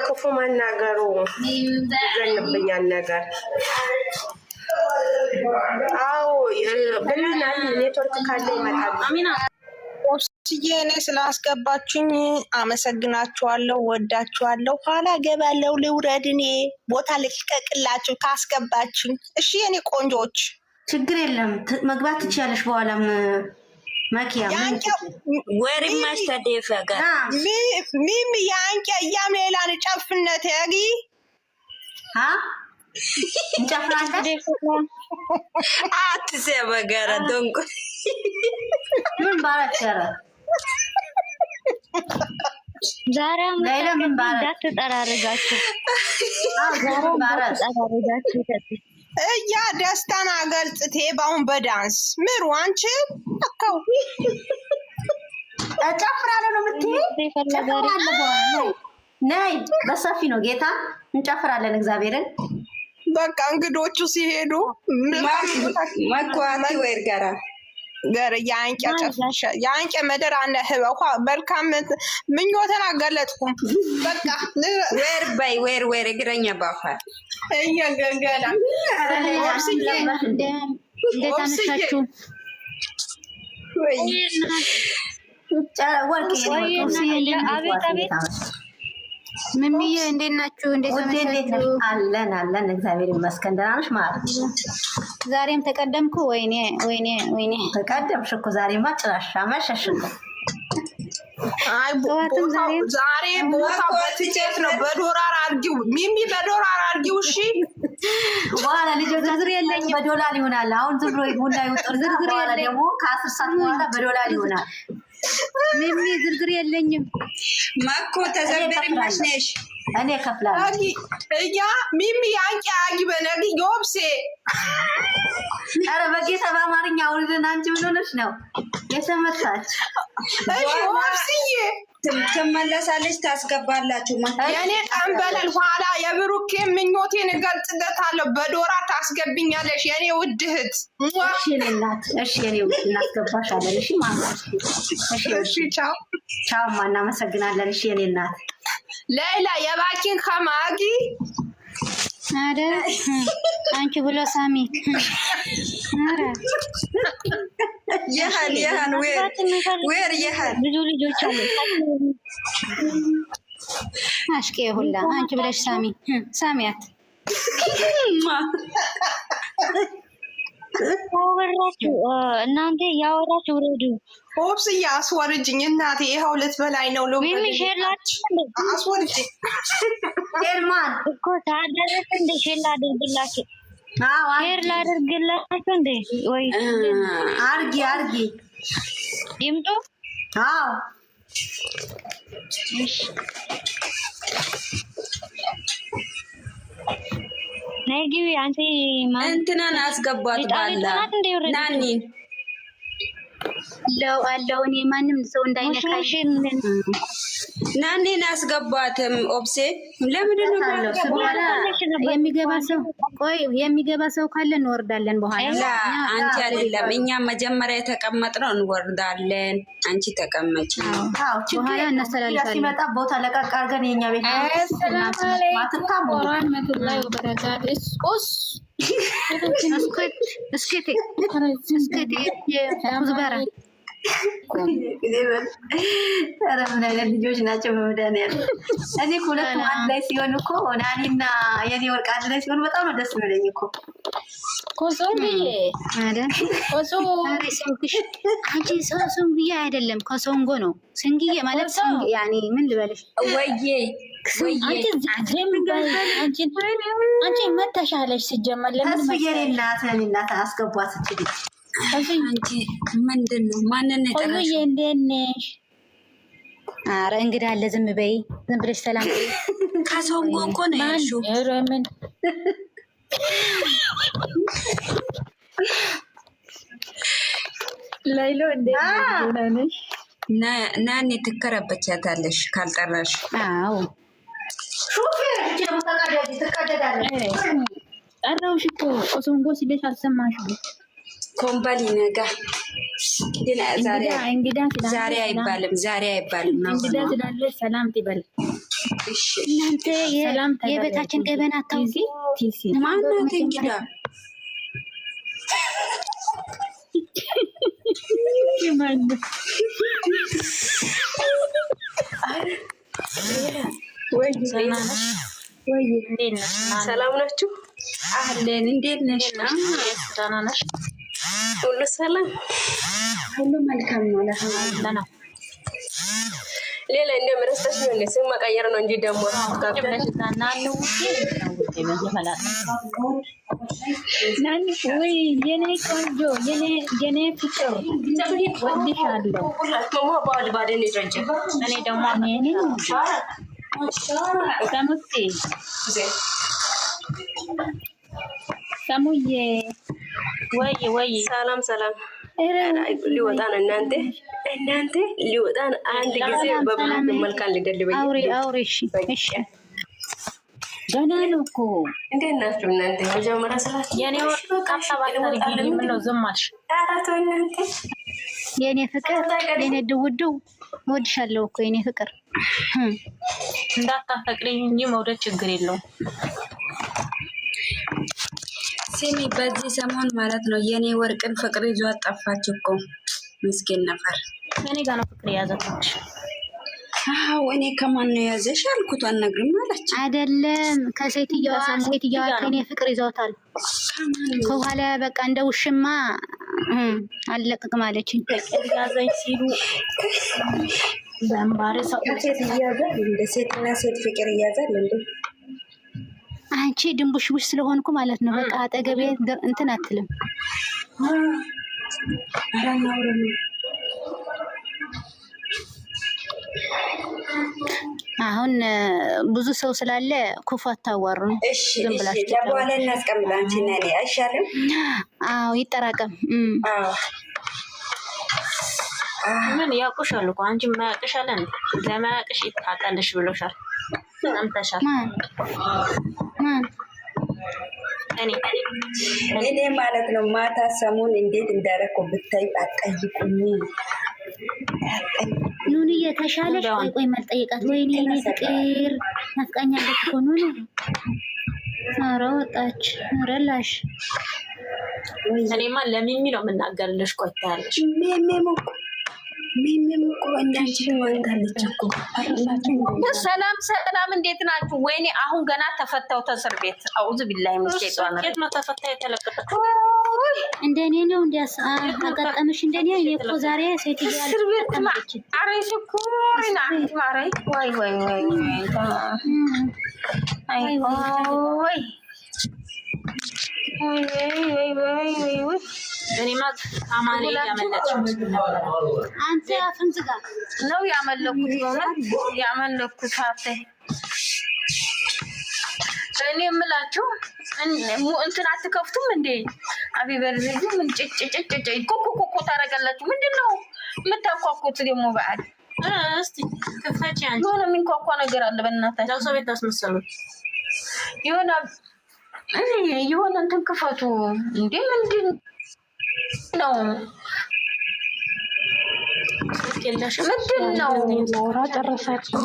ክፉ መናገሩ ዘንብኛል ነገር አዎ ብለናል። ኔትወርክ ካለ ይመጣል። አሚና እኔ ስላስገባችሁኝ አመሰግናችኋለሁ፣ ወዳችኋለሁ። ኋላ ገባለሁ ልውረድ፣ እኔ ቦታ ልቀቅላችሁ ካስገባችሁኝ። እሺ የኔ ቆንጆች ችግር የለም መግባት ትችያለሽ። በኋላም ማኪያ ወሪ ማስተደፈ ጋር ሚሚ ያንቺ ያሜላን ጨፍነት ያጊ እንጨፍራለን አትሰበ ጋር ደንቆ ምን ባረከረ ዛሬም ለምን እንዳትጠራረጋችሁ ዛሬም እንዳትጠራረጋችሁ እያ ደስታን አገልጽቴ ባሁን በዳንስ ምሩ አንቺ አካው ጨፍራለሁ ነው የምትይው? ነይ በሰፊ ነው ጌታ እንጨፍራለን። እግዚአብሔርን በቃ እንግዶቹ ሲሄዱ ማኳቲ ወይር ጋራ ገር ያንቄ ጨፍሻ ያንቄ መደር አነ ህበኳ መልካም ምኞተን አገለጥኩም። በቃ ወይር እግረኛ ባፋ እየገገላ እንደታነሻችሁ አቤት አቤት ምምዬ እንዴት ናችሁ? እንዴት ናችሁ? አለን እግዚአብሔር ይመስገን ደህና ነሽ ማለት ዛሬም ተቀደምኩ። ወይኔ ተቀደምሽ እኮ ዛሬማ ጭራሽ አመሸሽ እኮ። አይ ዛሬ ቦታ በትጨት ነው። በዶላር አርጊው ሚሚ በዶላር አርጊው። እሺ በኋላ ልጆች ዝርዝር የለኝም በዶላር ይሆናል። አሁን ዝም ብሎ ይሁን አይወጥር ዝርዝር የለኝም ደግሞ ከ10 ሰዓት በኋላ በዶላር ይሆናል። ሚሚ ዝርዝር የለኝም ማኮ ተዘበረሽ ነሽ እኔ ከፍላለሁ። እያ ሚሚ አንቺ አጊ በነግ ዮብሴ አረ በጌታ በአማርኛ አውሪልን። አንቺ ምን ሆነሽ ነው የሰመታች? እሺ ዮብስዬ ትመለሳለች ታስገባላችሁ። የኔ ቀንበለል ኋላ የብሩኬ ምኞቴን እገልጽለታለሁ። በዶላር ታስገብኛለሽ የኔ ውድ እህት። እሺ እናት እሺ የኔ ውድ እናስገባሻለን። እሺ ማለት እሺ ቻው ቻው እናመሰግናለን። እሺ የኔ እናት ሌላ የባኪን ከማጊ አረ አንቺ ብሎ ሳሚ አረ ያህን ወር ያህን ብዙ ልጆች አሉ አሽቄ ሁላ አንቺ ብለሽ ሳሚያት ያወራችሁ እናንተ ያወራችሁ ውረዱ። ሆፕስ ያስወርጅኝ እናቴ ይሄው ልትበላይ ነው ሎሚ ሼላት አስወርጅ ኤርማን እኮ ታደረክ እንደ ሼላ አድርግላችሁ። ሼር ላድርግላችሁ እንደ ወይ አርጊ ይምጡ። አዎ ነይ ግቢ አንቺ እንትናን አስገባት ባላ ናኒ አለው እኔ ማንም ሰው እንዳይነካሽ ናኒን አስገባትም። ኦብሴ ለምንድን ነው የሚገባ ሰው ካለ እንወርዳለን። በኋላ አንቺ አይደለም እኛ መጀመሪያ የተቀመጥነው እንወርዳለን። አንቺ ተቀመጪ። በኋላ እናስተላልፋለን። ሲመጣ ቦታ ለቀቅ አድርገን የኛ ቤት ኧረ ምን አይነት ልጆች ናቸው? በመድኃኒዓለም እኔ ሁለቱም አንድ ላይ ሲሆን እኮ ናኒና የኔ ወርቅ አንድ ላይ ሲሆን በጣም ነው ደስ የሚለኝ እኮ። አንቺ ሶንግዬ አይደለም ከሶንጎ ነው። ስንግዬ ማለት ያኔ ምን ልበልሽ አንቺ መተሻለሽ ሲጀመር ለምን የኔ እናት አስገቧት እንጂ አንቺ ምንድን ነው ማንን ጠራሽ? እንዴት ነሽ? ኧረ እንግዳ አለ። ዝም በይ፣ ዝም ብለሽ ሰላም በይ። ከሶንጎ እኮ ነው ያልሽው። ኧረ ምን ላይሎ እንዴት ነሽ? ናኒ ትከረበቻታለሽ ካልጠራሽ። አዎ ጠራውሽ እኮ ሶንጎ ሲለሽ አልሰማሽም? ኮምባሊ ነጋ ዛሬ አይባልም እንግዳ ስላለ ሰላም ትበል። እናንተ የቤታችን ገበና አታውቂ ማናት እንግዳ ሰላም ናችሁ? አለን። እንዴት ነሽ? ደህና ነሽ? ሁሉ ሰላም፣ ሁሉ መልካም ነው። ለሐላ ነው። ሌላ እንደምረስተሽ ነው እንዴ? ስም መቀየር ነው እንጂ ደግሞ ወይ የኔ ቆንጆ የኔ ፍቅር ወድሻለሁ። እኔ ደግሞ ሰሙዬ ወይ ሰላም ሰላም። ሊወጣ ነው እናንተ ሊወጣ ነው። አንድ ጊዜ በብዙ መልካም ሊደልበኝ አውሪ እሺ ገና ነው እኮ። እንዴት ናችሁ እናንተ? መጀመሪያ ስላችሁ የኔ የኔ ፍቅር የኔ ድውድው እወድሻለሁ እኮ የኔ ፍቅር። እንዳታፈቅሪኝ እንጂ መውደድ ችግር የለውም። ስሚ በዚህ ሰሞን ማለት ነው የኔ ወርቅን ፍቅር ይዞ አጠፋች እኮ ምስኪን ነበር። እኔ ጋር ነው ፍቅር የያዘች። እኔ ከማን ነው ያዘሽ አልኩት። አልነግርም አለች። አይደለም ከሴትየዋ ከኔ ፍቅር ይዘውታል። ከኋላ በቃ እንደ ውሽማ አልለቅቅም አለችኝ። ፍቅር ያዘኝ ሲሉ በእምባሬ ሰው ሴት ይያዛል እንደ ሴትና ሴት ፍቅር ይያዛል እንዴ? አንቺ ድንቡሽቡሽ ስለሆንኩ ማለት ነው። በቃ አጠገቤ እንትን አትልም። አሁን ብዙ ሰው ስላለ ክፉ አታዋሩ። እሺ ለበኋላ እናስቀምጥ። አንቺ እና እኔ አይሻልም? አዎ ይጠራቀም። ምን ያውቁሻል እኮ አንቺ ማያውቅሻል እንዴ? ለማያውቅሽ ይታጣልሽ ብሎሻል። ሰምተሻል? እኔ ማለት ነው ማታ ሰሞን እንዴት እንዳደረኩ ብታይ አትጠይቁኝ። ኑንዬ ተሻለሽ? ቆይ መጠየቃት። ወይኔ እኔ ፍቅር ናፍቃኛለች እኮ ኑኑ። ኧረ ወጣች። ኧረ ላሽ እኔማ ለሚሚ ነው የምናገርልሽ። ቆይ ታያለሽ። ሚሚም እኮ እንዳንቺ ወንዳለች እኮ። ሰላም እንዴት ናችሁ? ወይኔ አሁን ገና ተፈታው ተስር ቤት። አውዝ ቢላይ ምሽጣና የት ነው ተፈታ የተለቀቀው? እንደኔ ነው እንዲያስ አጋጣምሽ እንደኔ። እኔ እኮ ዛሬ ሴትዮ እስር ቤት ማለት አሬ ሽኩሪና ማሬ ወይ እኔማ አማኔ ያመለጥሽ አንተ አፍንት ጋር ነው ያመለኩት አተ እኔ የምላችሁ እንትን አትከፍቱም እንዴ? አቢበርዚ ምን ጭጭጭጭጭ ኩኩኩኩ ታረጋላችሁ? ምንድነው የምታኳኩት ደግሞ? በዓል እስቲ ከፈቺ አንቺ ሆነ የሚንኳኳ ነገር አለ። በእናታችሁ ሰው ቤት አስመሰሉት የሆነ እንትን ክፈቱ እንዴ! ምንድን ነው ምንድን ነው? ላውራ ጨረሳችሁ?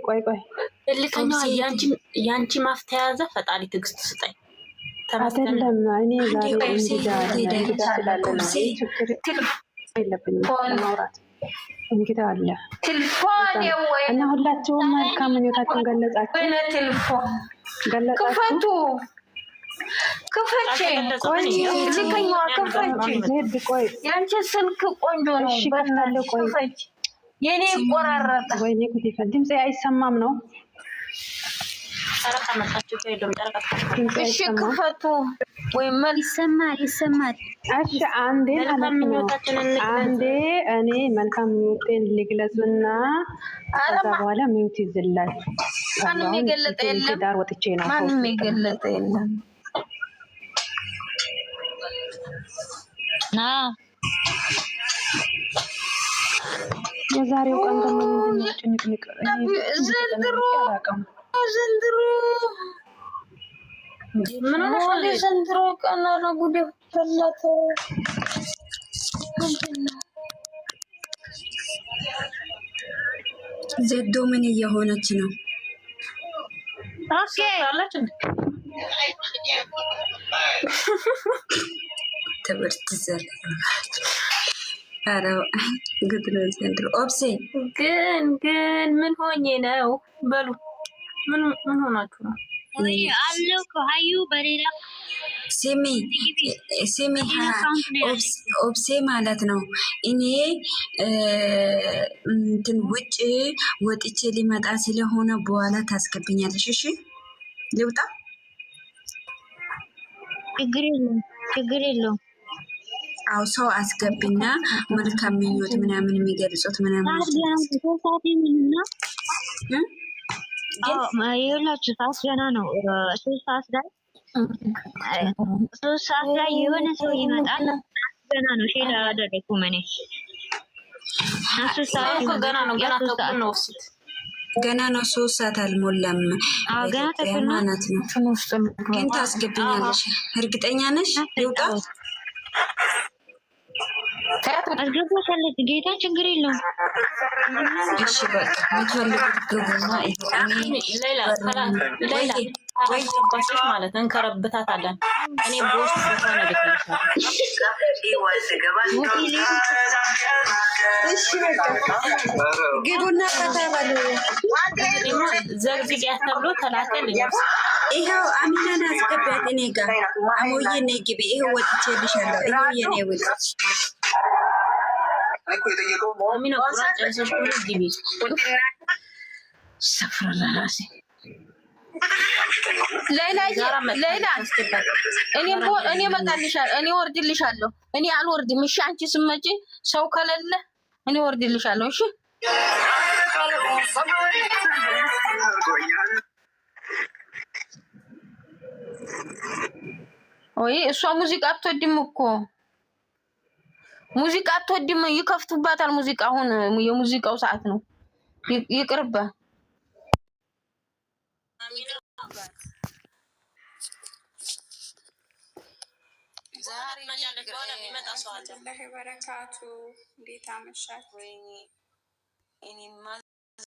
ቆይ እልከኛ ያንቺ ማፍተያ ያዘ። ፈጣሪ ትዕግስት ስጠኝ። አይደለም እኔ ዛሬ እንግዳ ስላለ ነው። ችግር የለብኝም ማውራት። እንግዳ አለ እና ሁላችሁም መልካም ምኞታችሁን ገለጻችሁ። ክፈቱ ክፈቼ ልከኛዋ ክፈቼ። ያንቺ ስልክ ቆንጆ ነው። ክፈች የኔ ቆራረጠ። ወይኔ ጉድ ይፈል። ድምጼ አይሰማም ነው? እሺ ክፈቱ። ወይ ይሰማል። እሺ አንዴ አንዴ እኔ መልካም ምኞቴን ልግለጽና ከዛ በኋላ ሚውት ይዝላል። ማንም የገለጠ የለም። ዳር ወጥቼ ነው። ማንም የገለጠ የለም። የዛሬው ቀን ደግሞ ምንድነው? ጭንቅንቅ ዘንድሮ ምን ሆነ ዘንድሮ ቀና ነው ጉድ ፈላተ ዘዶ ምን እየሆነች ነው? ኦኬ አላችሁ ትምህርት ዘር አረው ግድ ነው ዘንድሮ። ኦብሴ ግን ምን ሆኜ ነው በሉ ምን ሆናችሁ ነው? አለው ከሀዩ በሌላ ሲሚ ኦብሴ ማለት ነው። እኔ እንትን ውጭ ወጥቼ ሊመጣ ስለሆነ በኋላ ታስገብኛለሽ። እሺ ልውጣ? ችግር የለውም። አው ሰው አስገብና መልካም ምኞት ምናምን የሚገልጹት ምናምን ይኸውላችሁ ሰዓት ገና ነው። 3 ሰዓት ላይ የሆነ ሰው ይመጣል። ገና ነው። ሼር አላደረኩም እኔ። 3 ሰዓት ገና ነው። ገና ነው። 3 ሰዓት አልሞላም። ገና ማለት ነው። ግን ታስገብኛለሽ? እርግጠኛ ነሽ? ልውጣ? አስገባሻለሁ። ጌታ ችግር የለውም። እሺ በቃ የምትፈልጉት ግቡና ሌላ ባሽሽ ማለት እንከረብታታለን። እኔ ቦስ ሆነ ልክልሻለሁ። ግቡና ከተባሉ ዘግዝግ ያተብሎ ተላከልኝ። ይኸው አሚናን አስገቢያት እኔ ጋር አሞዬ ነይ ግቢ። ይኸው ወጥቼልሻለሁ። ይኸው የኔ ውጭ አሚና ቁራጭ ጨርሰሽ ሁሉ ግቢ። ሰፍራላሲ ሌላ እኔ እመጣልሻለሁ። እኔ ወርድልሻለሁ። እኔ አልወርድም። እሺ አንቺ ስመጪ ሰው ከሌለ እኔ ወርድልሻለሁ። እሺ ወይ እሷ ሙዚቃ አትወድም እኮ ሙዚቃ አትወድም። ይከፍቱባታል ሙዚቃ። አሁን የሙዚቃው ሰዓት ነው። ይቅርባ ዛሬ ማጃለች ወላ የሚመጣ ሰው አለ። ለበረካቱ እንዴት አመሻችሁ? ወይኔ እኔማ